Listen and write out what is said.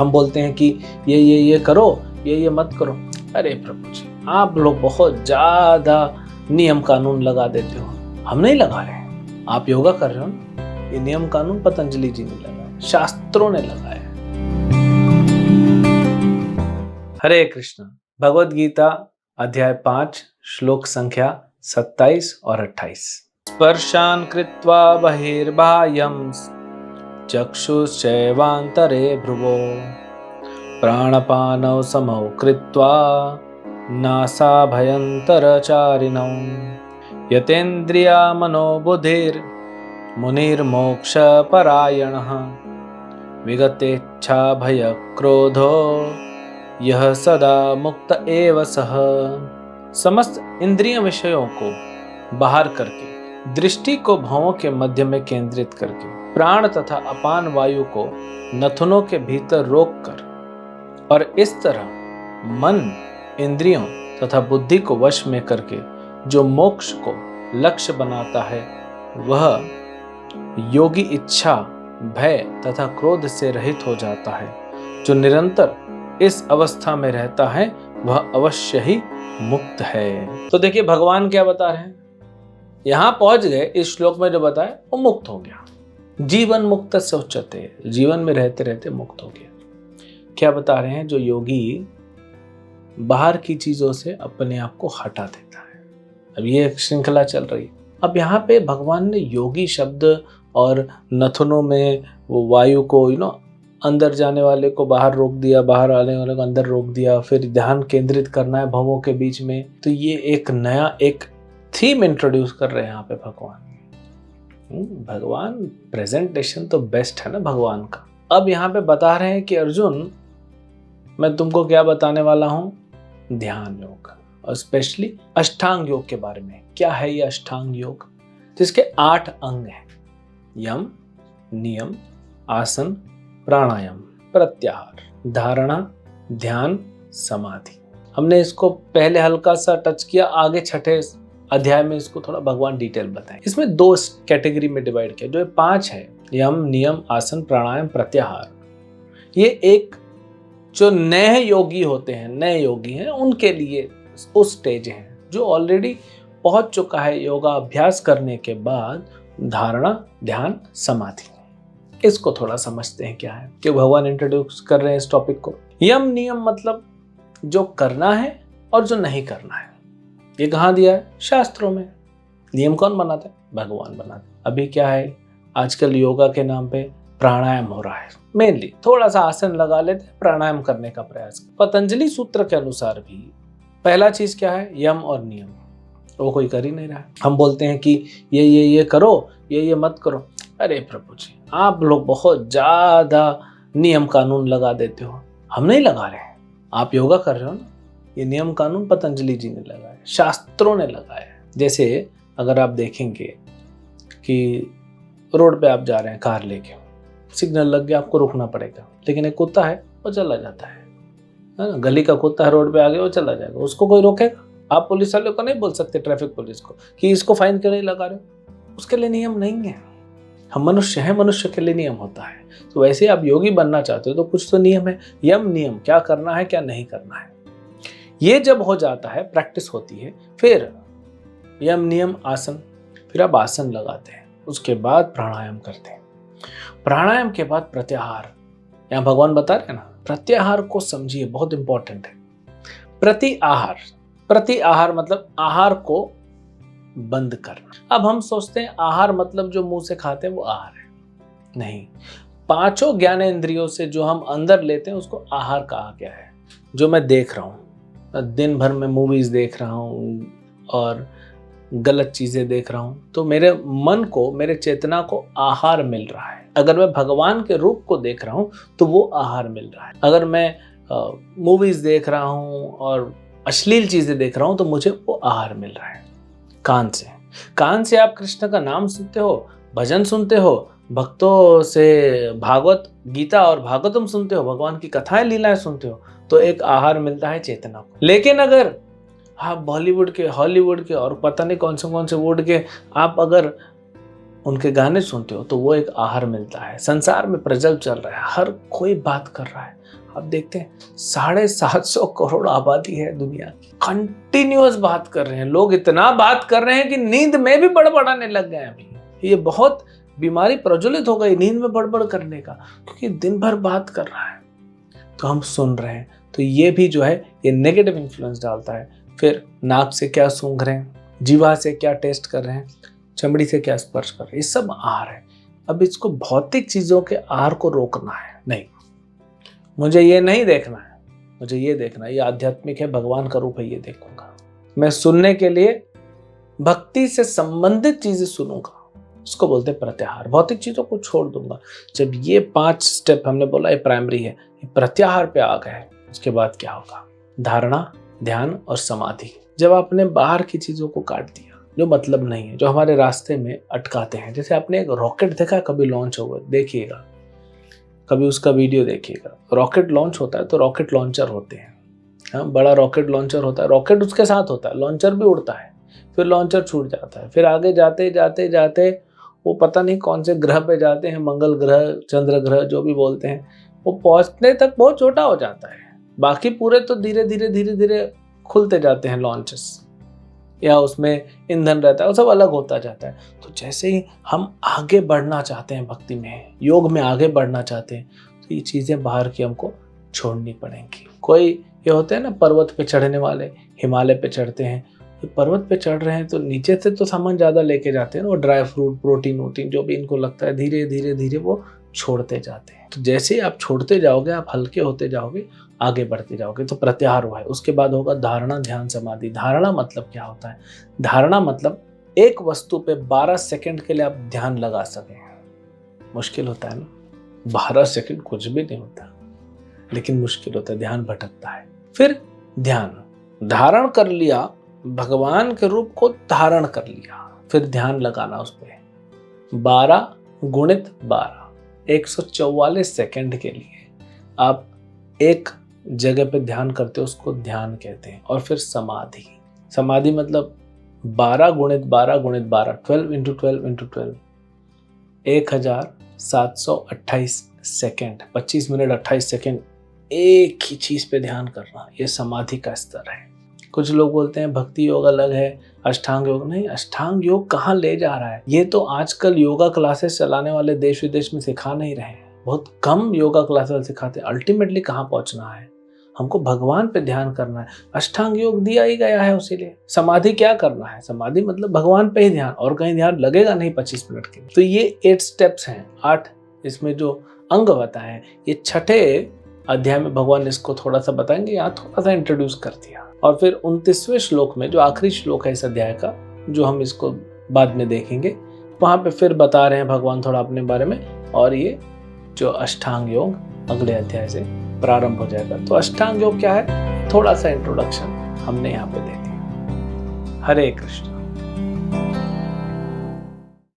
हम बोलते हैं कि ये करो, ये मत करो। अरे प्रभु जी, आप लोग बहुत ज्यादा नियम कानून लगा देते हो। हम नहीं लगा रहे हैं, आप योगा कर रहे हो ना। ये नियम कानून पतंजलि जी ने लगाया, शास्त्रों ने लगाया। हरे कृष्ण। भगवद गीता अध्याय 5 श्लोक संख्या 27 और 28। स्पर्शान कृत्वा बहिर्बाह्यं चक्षुश्चैवान्तरे भ्रुवो प्राणपानौ समौ कृत्वा नासाभयन्तरचारिणौ यतेन्द्रिया मनोबुद्धिर्मुनिर्मोक्षपरायणः विगतेच्छा भयक्रोधो यह सदा मुक्त एव सह। समस्त इंद्रिय विषयों को बाहर करके, दृष्टि को भवों के मध्य में केंद्रित करके, प्राण तथा अपान वायु को नथुनों के भीतर रोककर और इस तरह मन, इंद्रियों तथा बुद्धि को वश में करके जो मोक्ष को लक्ष्य बनाता है, वह योगी इच्छा, भय तथा क्रोध से रहित हो जाता है। जो निरंतर इस अवस्था में रहता है वह अवश्य ही मुक्त है। तो देखिए भगवान क्या बता रहे हैं, यहां पहुंच गए। इस श्लोक में जो बताया वो मुक्त हो गया। जीवन मुक्त से उच्चते, जीवन में रहते रहते मुक्त हो गया। क्या बता रहे हैं, जो योगी बाहर की चीजों से अपने आप को हटा देता है। अब ये एक श्रृंखला चल रही है। अब यहाँ पे भगवान ने योगी शब्द और नथुनों में वो वायु को अंदर जाने वाले को बाहर रोक दिया, बाहर आने वाले को अंदर रोक दिया, फिर ध्यान केंद्रित करना है भवों के बीच में। तो ये एक नया एक थीम इंट्रोड्यूस कर रहे हैं यहाँ पे भगवान प्रेजेंटेशन तो बेस्ट है ना भगवान का। अब यहाँ पे बता रहे हैं कि अर्जुन, मैं तुमको क्या बताने वाला हूं, ध्यान योग और स्पेशली अष्टांग योग के बारे में। क्या है ये अष्टांग योग? जिसके 8 अंग हैं, यम, नियम, आसन, प्राणायाम, प्रत्याहार, धारणा, ध्यान, समाधि। हमने इसको पहले हल्का सा टच किया, आगे छठे अध्याय में इसको थोड़ा भगवान डिटेल बताएं। इसमें 2 कैटेगरी में डिवाइड किया। जो 5 है, यम, नियम, आसन, प्राणायाम, प्रत्याहार, ये एक जो नए योगी होते हैं, नए योगी हैं, उनके लिए उस स्टेज है जो ऑलरेडी पहुंच चुका है योगा अभ्यास करने के बाद। धारणा, ध्यान, समाधि, इसको थोड़ा समझते हैं क्या है, कि भगवान इंट्रोड्यूस कर रहे हैं इस टॉपिक को। यम नियम मतलब जो करना है और जो नहीं करना है। ये कहाँ दिया है? शास्त्रों में। नियम कौन बनाता है? भगवान बनाता है। अभी क्या है, आजकल योगा के नाम पे प्राणायाम हो रहा है। मेनली थोड़ा सा आसन लगा लेते हैं, प्राणायाम करने का प्रयास। पतंजलि सूत्र के अनुसार भी पहला चीज क्या है, यम और नियम, वो कोई कर ही नहीं रहा है। हम बोलते हैं कि ये करो, ये मत करो। अरे प्रभु जी, आप लोग बहुत ज्यादा नियम कानून लगा देते हो। हम नहीं लगा रहे हैं, आप योगा कर रहे हो ना। ये नियम कानून पतंजलि जी ने लगाया, शास्त्रों ने लगाया। जैसे अगर आप देखेंगे कि रोड पे आप जा रहे हैं कार लेके, सिग्नल लग गया, आपको रुकना पड़ेगा, लेकिन एक कुत्ता है वो चला जाता है ना। गली का कुत्ता है, रोड पे आ गया, वो चला जाएगा, उसको कोई रोकेगा? आप पुलिस वाले को नहीं बोल सकते, ट्रैफिक पुलिस को, कि इसको फाइन क्यों नहीं लगा रहे हो। उसके लिए नियम नहीं है। हम मनुष्य हैं, मनुष्य के लिए नियम होता है। तो वैसे आप योगी बनना चाहते हो तो कुछ तो नियम है, यम नियम, क्या करना है क्या नहीं करना है। ये जब हो जाता है, प्रैक्टिस होती है, फिर यम नियम आसन, फिर आप आसन लगाते हैं, उसके बाद प्राणायाम करते हैं। प्राणायाम के बाद प्रत्याहार। यहाँ भगवान बता रहे हैं ना, प्रत्याहार को समझिए, बहुत इंपॉर्टेंट है। प्रति आहार मतलब आहार को बंद करना। अब हम सोचते हैं आहार मतलब जो मुंह से खाते हैं वो आहार है। नहीं, 5 ज्ञानेंद्रियों से जो हम अंदर लेते हैं उसको आहार कहा गया है। जो मैं देख रहा हूँ, दिन भर में मूवीज देख रहा हूँ और गलत चीजें देख रहा हूँ, तो मेरे मन को, मेरे चेतना को आहार मिल रहा है। अगर मैं भगवान के रूप को देख रहा हूँ तो वो आहार मिल रहा है। अगर मैं मूवीज देख रहा हूँ और अश्लील चीजें देख रहा हूँ तो मुझे वो आहार मिल रहा है। कान से आप कृष्ण का नाम सुनते हो, भजन सुनते हो, भक्तों से भागवत गीता और भागवतम सुनते हो, भगवान की कथाएं लीलाएं सुनते हो, तो एक आहार मिलता है चेतना को। लेकिन अगर आप बॉलीवुड के, हॉलीवुड के और पता नहीं कौन से वर्ड के आप अगर उनके गाने सुनते हो तो वो एक आहार मिलता है। संसार में प्रजल चल रहा है, हर कोई बात कर रहा है। अब देखते हैं 750 करोड़ आबादी है दुनिया की, कंटिन्यूअस बात कर रहे हैं लोग, इतना बात कर रहे हैं कि नींद में भी बड़बड़ाने लग गए अभी। ये बहुत बीमारी प्रज्वलित हो गई नींद में बड़बड़ करने का, क्योंकि दिन भर बात कर रहा है तो हम सुन रहे हैं। तो ये भी जो है ये नेगेटिव इन्फ्लुएंस डालता है। फिर नाक से क्या सूंघ रहे हैं, जीवा से क्या टेस्ट कर रहे हैं, चमड़ी से क्या स्पर्श कर रहे हैं, ये सब आहार है। अब इसको भौतिक चीजों के आहार को रोकना है नहीं, मुझे ये नहीं देखना है, मुझे ये देखना है, ये आध्यात्मिक है, भगवान का रूप है, ये देखूंगा। मैं सुनने के लिए भक्ति से संबंधित चीजें सुनूंगा, उसको बोलते हैं प्रत्याहार। भौतिक चीजों को छोड़ दूंगा। जब ये 5 स्टेप हमने बोला ये प्राइमरी है, ये प्रत्याहार पे आ गए, उसके बाद क्या होगा? धारणा, ध्यान और समाधि। जब आपने बाहर की चीजों को काट दिया जो मतलब नहीं है, जो हमारे रास्ते में अटकाते हैं, जैसे आपने एक रॉकेट देखा कभी लॉन्च हुआ, देखिएगा कभी उसका वीडियो देखिएगा। रॉकेट लॉन्च होता है तो रॉकेट लॉन्चर होते हैं, हाँ, बड़ा रॉकेट लॉन्चर होता है, रॉकेट उसके साथ होता है, लॉन्चर भी उड़ता है, फिर लॉन्चर छूट जाता है, फिर आगे जाते जाते जाते वो पता नहीं कौन से ग्रह पे जाते हैं, मंगल ग्रह, चंद्र ग्रह, जो भी बोलते हैं, वो पहुंचने तक बहुत छोटा हो जाता है। बाकी पूरे तो धीरे धीरे धीरे धीरे खुलते जाते हैं लॉन्चेस, या उसमें ईंधन रहता है, वो सब अलग होता जाता है। तो जैसे ही हम आगे बढ़ना चाहते हैं भक्ति में, योग में आगे बढ़ना चाहते हैं, तो ये चीज़ें बाहर की हमको छोड़नी पड़ेंगी। कोई ये होते हैं ना पर्वत पे चढ़ने वाले, हिमालय पे चढ़ते हैं, तो पर्वत पे चढ़ रहे हैं तो नीचे से तो सामान ज़्यादा लेके जाते हैं ना, वो ड्राई फ्रूट, प्रोटीन वोटीन जो भी इनको लगता है, धीरे धीरे धीरे वो छोड़ते जाते हैं। तो जैसे ही आप छोड़ते जाओगे, आप हल्के होते जाओगे, आगे बढ़ते जाओगे। तो प्रत्याहार हुआ है। उसके बाद होगा धारणा, ध्यान, समाधि। धारणा मतलब क्या होता है? धारणा मतलब एक वस्तु पे 12 सेकंड के लिए आप ध्यान लगा सकें। मुश्किल होता है ना, 12 सेकंड कुछ भी नहीं होता, लेकिन मुश्किल होता है, ध्यान भटकता है। फिर ध्यान, धारण कर लिया, भगवान के रूप को धारण कर लिया, फिर ध्यान लगाना उस पर 12 गुणित 12, 144 सेकंड के लिए आप एक जगह पे ध्यान करते हो, उसको ध्यान कहते हैं। और फिर समाधि, समाधि मतलब 12 गुणित 12 गुणित 12, 12 into 12 into 12, 1728 second, 25 minute 28 second एक ही चीज पे ध्यान करना, ये समाधि का स्तर है। कुछ लोग बोलते हैं भक्ति योग अलग है, अष्टांग योग नहीं। अष्टांग योग कहाँ ले जा रहा है? ये तो आजकल योगा क्लासेस चलाने वाले देश विदेश में सिखा नहीं रहे हैं, बहुत कम योगा क्लासेस सिखाते हैं। अल्टीमेटली कहाँ पहुंचना है? हमको भगवान पे ध्यान करना है। अष्टांग योग दिया ही गया है उसी लिए। समाधि क्या करना है? समाधि मतलब भगवान पे ही ध्यान, और कहीं ध्यान लगेगा नहीं 25 मिनट के। तो ये 8 स्टेप्स हैं, 8 इसमें जो अंग बताए हैं। ये 6ठे अध्याय में भगवान इसको थोड़ा सा बताएंगे, यहाँ थोड़ा सा इंट्रोड्यूस कर दिया। और फिर 29वें श्लोक में, जो आखिरी श्लोक है इस अध्याय का, जो हम इसको बाद में देखेंगे, वहां पे फिर बता रहे हैं भगवान थोड़ा अपने बारे में। और ये जो अष्टांग योग अगले अध्याय से प्रारंभ हो जाएगा। तो अष्टांग योग क्या है, थोड़ा सा इंट्रोडक्शन हमने यहाँ पे दे दिया। हरे कृष्ण।